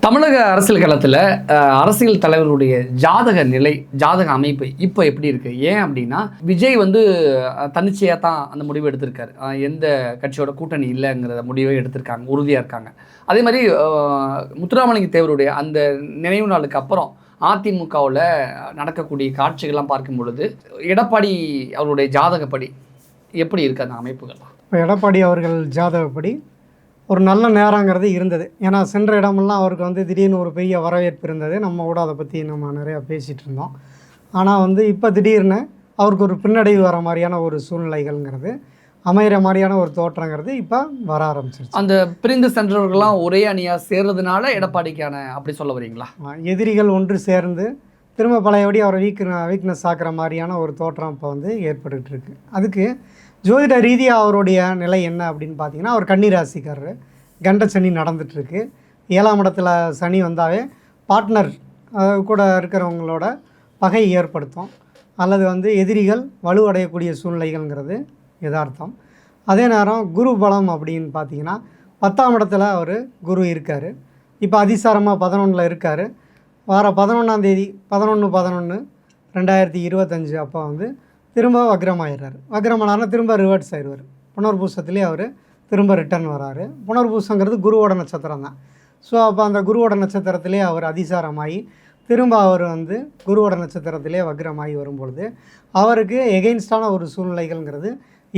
தமிழக அரசியல் களத்தில் அரசியல் தலைவர்களுடைய ஜாதக நிலை, ஜாதக அமைப்பு இப்போ எப்படி இருக்குது? ஏன் அப்படின்னா, விஜய் வந்து தன்னிச்சையாக தான் அந்த முடிவு எடுத்திருக்காரு. எந்த கட்சியோட கூட்டணி இல்லைங்கிற முடிவை எடுத்திருக்காங்க, உறுதியாக இருக்காங்க. அதே மாதிரி முத்துராமலிங்க தேவருடைய அந்த நினைவு நாளுக்கு அப்புறம் அதிமுகவில் நடக்கக்கூடிய காட்சிகள்லாம் பார்க்கும் பொழுது எடப்பாடி அவருடைய ஜாதகப்படி எப்படி இருக்குது அந்த அமைப்புகள்லாம்? இப்போ எடப்பாடி அவர்கள் ஜாதகப்படி ஒரு நல்ல நேரங்கிறது இருந்தது. ஏன்னா சென்ற இடமெல்லாம் அவருக்கு வந்து திடீர்னு ஒரு பெரிய வரவேற்பு இருந்தது. நம்ம கூட அதை பற்றி நம்ம நிறையா பேசிகிட்டு இருந்தோம். ஆனால் இப்போ திடீர்னு அவருக்கு ஒரு பின்னடைவு வர மாதிரியான ஒரு சூழ்நிலைகள்ங்கிறது, அமைகிற மாதிரியான ஒரு தோற்றங்கிறது இப்போ வர ஆரம்பிச்சிருச்சு. அந்த பிரிந்து சென்றவர்கள்லாம் ஒரே அணியாக சேர்றதுனால எடப்பாடிக்கான அப்படி சொல்ல வரீங்களா? எதிரிகள் ஒன்று சேர்ந்து திரும்ப பழையபடி அவரை வீக்னஸ் ஆக்குற மாதிரியான ஒரு தோற்றம் இப்போ வந்து ஏற்பட்டுட்டு இருக்கு. அதுக்கு ஜோதிட ரீதியாக அவருடைய நிலை என்ன அப்படின்னு பார்த்தீங்கன்னா, அவர் கன்னி ராசிக்காரர். கண்ட சனி நடந்துகிட்ருக்கு. 7ஆம் இடத்துல சனி வந்தாவே பார்ட்னர் கூட இருக்கிறவங்களோட பகை ஏற்படுத்தும், அல்லது வந்து எதிரிகள் வலுவடையக்கூடிய சூழ்நிலைகள்ங்கிறது யதார்த்தம். அதே நேரம் குரு பலம் அப்படின்னு பார்த்தீங்கன்னா, 10ஆம் இடத்துல அவர் குரு இருக்கார். இப்போ அதிசாரமாக 11ல் இருக்கார். வர 11ஆம் தேதி 11/11/2025 அப்போ வந்து திரும்ப வக்ரமாயிடுறாரு. வக்ரமானார்னா திரும்ப ரிவர்ட்ஸ் ஆயிடுவார். புனர்பூசத்துலேயே அவர் திரும்ப ரிட்டர்ன் வராரு. புனர்பூசங்கிறது குருவோட நட்சத்திரம் தான். ஸோ அப்போ அந்த குருவோட நட்சத்திரத்திலே அவர் அதிசாரமாகி திரும்ப அவர் வந்து குருவோட நட்சத்திரத்திலே வக்ரமாகி வரும்பொழுது அவருக்கு எகெயின்ஸ்டான ஒரு சூழ்நிலைகள்ங்கிறது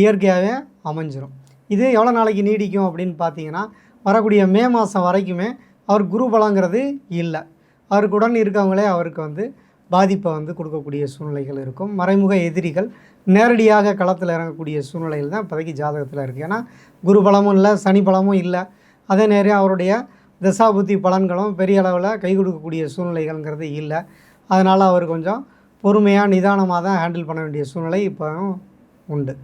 இயற்கையாகவே அமைஞ்சிரும். இது எவ்வளோ நாளைக்கு நீடிக்கும் அப்படின்னு பார்த்தீங்கன்னா, வரக்கூடிய மே மாதம் வரைக்குமே அவர் குரு பலங்கிறது இல்லை. அவருக்குடன் இருக்கவங்களே அவருக்கு வந்து பாதிப்பை வந்து கொடுக்கக்கூடிய சூழ்நிலைகள் இருக்கும். மறைமுக எதிரிகள் நேரடியாக களத்தில் இறங்கக்கூடிய சூழ்நிலைகள் தான் இப்போதைக்கு ஜாதகத்தில் இருக்குது. ஏன்னா குரு பலமும் இல்லை, சனி பலமும் இல்லை. அதே நேரம் அவருடைய தசாபுத்தி பலன்களும் பெரிய அளவில் கை கொடுக்கக்கூடிய சூழ்நிலைகள்ங்கிறது இல்லை. அதனால் அவர் கொஞ்சம் பொறுமையாக நிதானமாக தான் ஹேண்டில் பண்ண வேண்டிய சூழ்நிலை இப்போ உண்டு.